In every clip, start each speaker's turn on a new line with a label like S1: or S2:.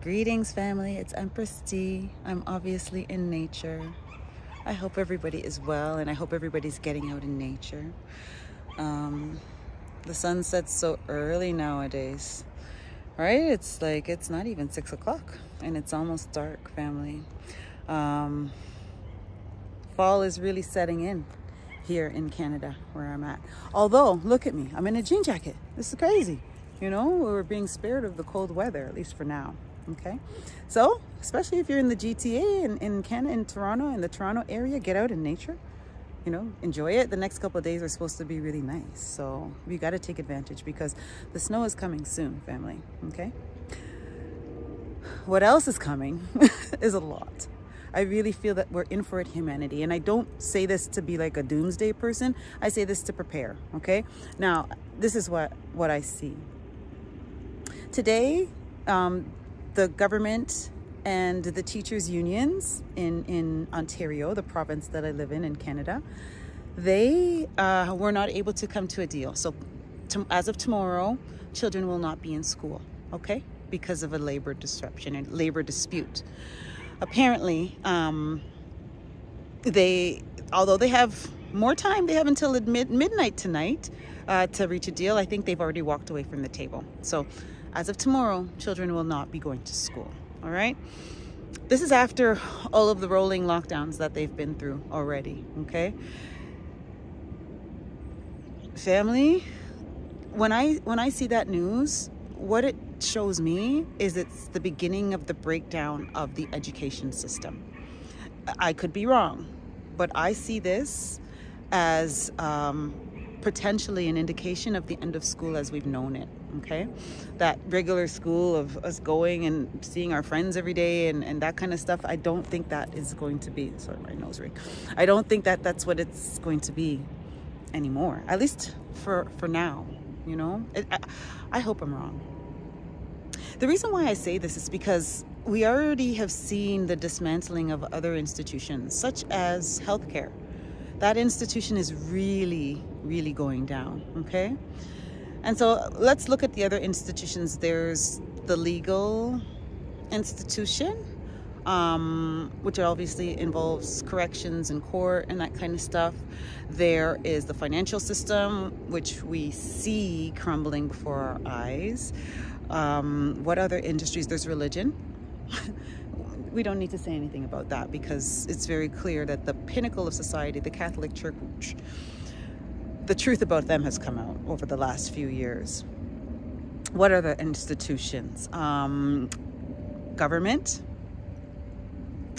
S1: Greetings, family. It's Empress D. I'm obviously in nature. I hope everybody is well, and I hope everybody's getting out in nature. The sun sets so early nowadays, right? It's like, it's not even 6 o'clock and it's almost dark, family. Fall is really setting in here in Canada where I'm at. Although, look at me, I'm in a jean jacket. This is crazy. You know, we're being spared of the cold weather, at least for now. Okay, so especially if you're in the GTA in Canada, in Toronto, in the Toronto area, get out in nature. You know, enjoy it. The next couple of days are supposed to be really nice, so we got to take advantage because the snow is coming soon, family. Okay, what else is coming is a lot. I really feel that we're in for it, humanity, and I don't say this to be like a doomsday person. I say this to prepare. Okay, now this is what I see today. The government and the teachers' unions in Ontario, the province that I live in Canada, they were not able to come to a deal. So as of tomorrow, children will not be in school, okay? Because of a labor disruption and labor dispute. Apparently, although they have more time, they have until midnight tonight to reach a deal. I think they've already walked away from the table. So as of tomorrow, children will not be going to school, all right? This is after all of the rolling lockdowns that they've been through already, okay? Family, when I see that news, what it shows me is it's the beginning of the breakdown of the education system. I could be wrong, but I see this as potentially an indication of the end of school as we've known it. Okay, that regular school of us going and seeing our friends every day and that kind of stuff, I don't think that is going to be, sorry, my nose ring. I don't think that that's what it's going to be anymore, at least for now, you know. I hope I'm wrong. The reason why I say this is because we already have seen the dismantling of other institutions, such as healthcare. That institution is really, really going down, okay? And so let's look at the other institutions. There's the legal institution, which obviously involves corrections and court and that kind of stuff. There is the financial system, which we see crumbling before our eyes. What other industries? There's religion. We don't need to say anything about that because it's very clear that the pinnacle of society, the Catholic Church, the truth about them has come out over the last few years. What are the institutions? Government.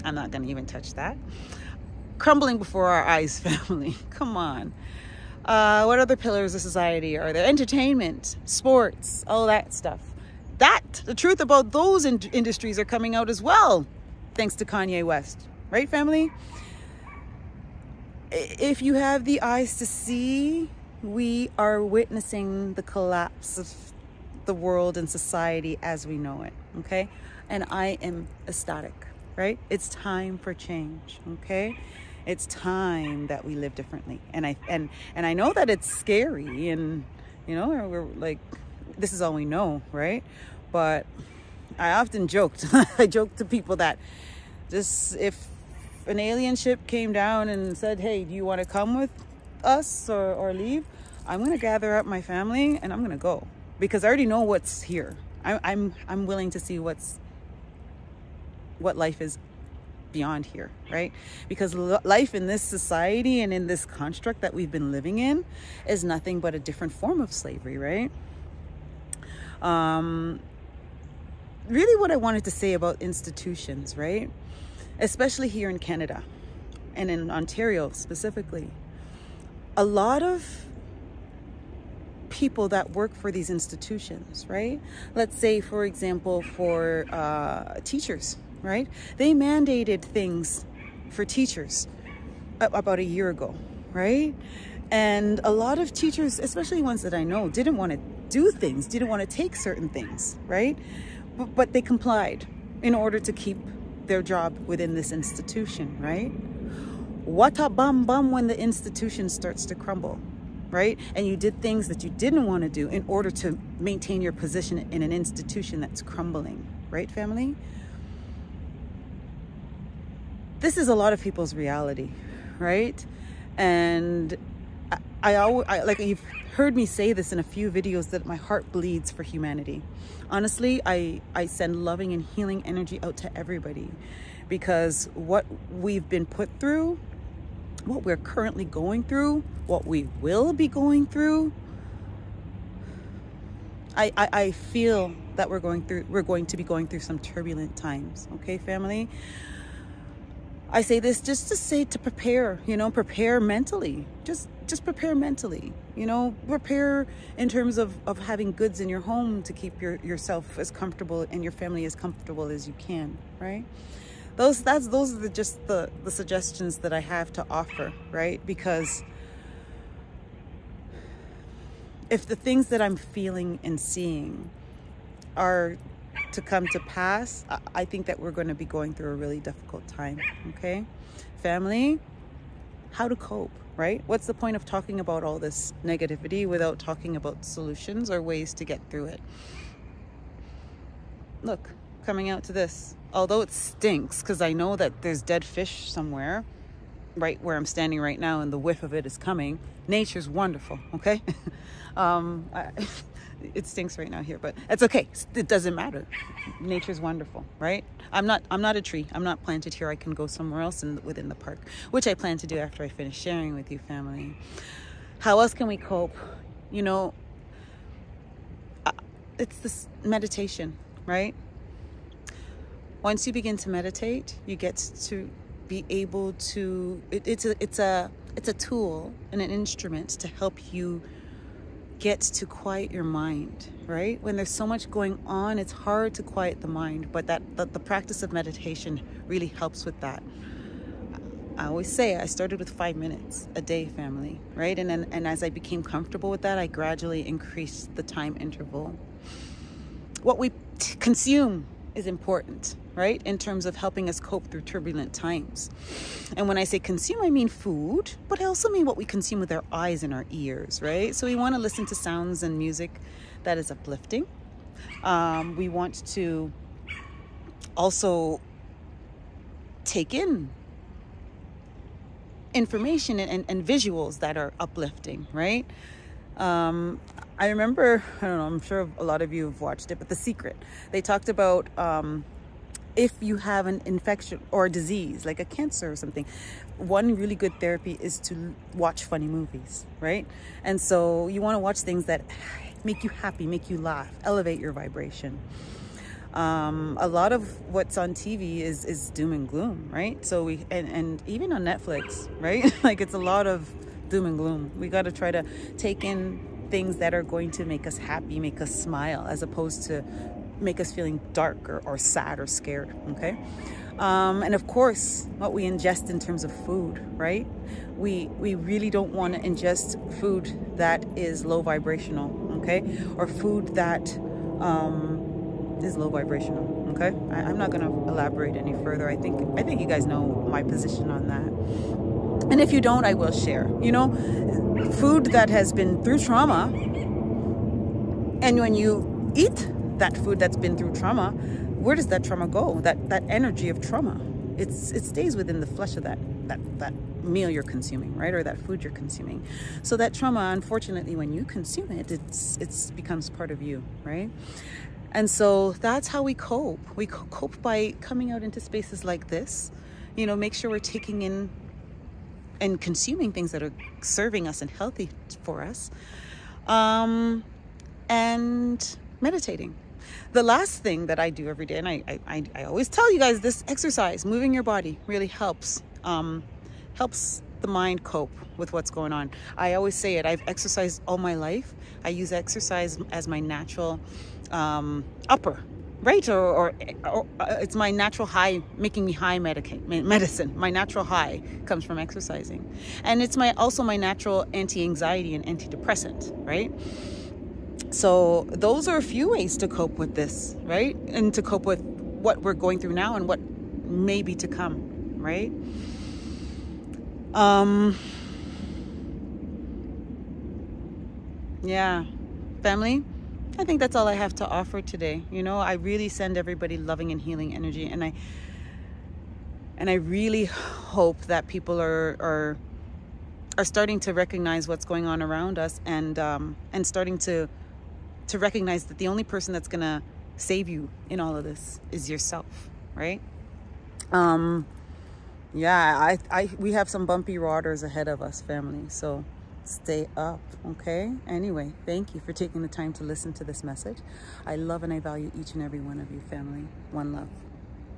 S1: I'm not going to even touch that. Crumbling before our eyes, family. Come on. What other pillars of society are there? Entertainment, sports, all that stuff. The truth about those industries are coming out as well, thanks to Kanye West. Right, family? If you have the eyes to see, we are witnessing the collapse of the world and society as we know it, okay? And I am ecstatic, right? It's time for change, okay? It's time that we live differently. And I know that it's scary and, you know, we're like, this is all we know, right? But I often joked, I joked to people that just if an alien ship came down and said, hey, do you want to come with us or leave? I'm going to gather up my family and I'm going to go because I already know what's here. I'm willing to see what life is beyond here, right? Because life in this society and in this construct that we've been living in is nothing but a different form of slavery, right? Really what I wanted to say about institutions, right? Especially here in Canada and in Ontario specifically, a lot of people that work for these institutions, right? Let's say, for example, for teachers, right? They mandated things for teachers about a year ago, right? And a lot of teachers, especially ones that I know, didn't want to do things, didn't want to take certain things, right? But they complied in order to keep their job within this institution, right? What a bum when the institution starts to crumble, right? And you did things that you didn't want to do in order to maintain your position in an institution that's crumbling, right, family? This is a lot of people's reality, right? And I like, you've heard me say this in a few videos, that my heart bleeds for humanity. Honestly, I send loving and healing energy out to everybody, because what we've been put through, what we're currently going through, what we will be going through, I feel that we're going to be going through some turbulent times. Okay, family? I say this just to say, to prepare, you know, prepare mentally. Just prepare mentally, you know, prepare in terms of having goods in your home to keep yourself as comfortable and your family as comfortable as you can, right? Those are just the suggestions that I have to offer, right? Because if the things that I'm feeling and seeing are to come to pass, I think that we're going to be going through a really difficult time. Okay, family, how to cope, right? What's the point of talking about all this negativity without talking about solutions or ways to get through it? Look, coming out to this, although it stinks, because I know that there's dead fish somewhere right where I'm standing right now, and the whiff of it is coming. Nature's wonderful. Okay. It stinks right now here, but it's okay. It doesn't matter. Nature's wonderful, right? I'm not a tree. I'm not planted here. I can go somewhere else within the park, which I plan to do after I finish sharing with you, family. How else can we cope? You know, it's this meditation, right? Once you begin to meditate, you get to be able to, it's a tool and an instrument to help you get to quiet your mind, right? When there's so much going on, it's hard to quiet the mind, but the practice of meditation really helps with that. I always say I started with 5 minutes a day, family, right? And as I became comfortable with that, I gradually increased the time interval. What we consume is important, right? In terms of helping us cope through turbulent times. And when I say consume, I mean food, but I also mean what we consume with our eyes and our ears, right? So we want to listen to sounds and music that is uplifting. We want to also take in information and visuals that are uplifting, right? I remember, I don't know, I'm sure a lot of you have watched it, but The Secret, they talked about if you have an infection or a disease like a cancer or something, one really good therapy is to watch funny movies, right? And so you want to watch things that make you happy, make you laugh, elevate your vibration. A lot of what's on TV is doom and gloom, right? So and even on Netflix, right? Like, it's a lot of doom and gloom. We got to try to take in things that are going to make us happy, make us smile, as opposed to make us feeling dark or sad or scared. Okay. And of course, what we ingest in terms of food, right? We really don't want to ingest food that is low vibrational, okay? Or food that is low vibrational, okay? I'm not going to elaborate any further. I think you guys know my position on that. And if you don't, I will share. You know, food that has been through trauma, and when you eat that food that's been through trauma, where does that trauma go? That energy of trauma, it stays within the flesh of that meal you're consuming, right? Or that food you're consuming. So that trauma, unfortunately, when you consume it, it becomes part of you, right? And so that's how we cope. We cope by coming out into spaces like this. You know, make sure we're taking in and consuming things that are serving us and healthy for us, and meditating. The last thing that I do every day, and I always tell you guys this, exercise, moving your body really helps the mind cope with what's going on. I always say it, I've exercised all my life. I use exercise as my natural upper, right? Or it's my natural high, making me high medicine. My natural high comes from exercising. And it's also my natural anti-anxiety and antidepressant, right? So those are a few ways to cope with this, right? And to cope with what we're going through now and what may be to come, right? Yeah, family, I think that's all I have to offer today. You know, I really send everybody loving and healing energy, and I really hope that people are starting to recognize what's going on around us, and starting to recognize that the only person that's gonna save you in all of this is yourself, right? Yeah, we have some bumpy waters ahead of us, family, so stay up, okay? Anyway, thank you for taking the time to listen to this message. I love and I value each and every one of you, family. One love.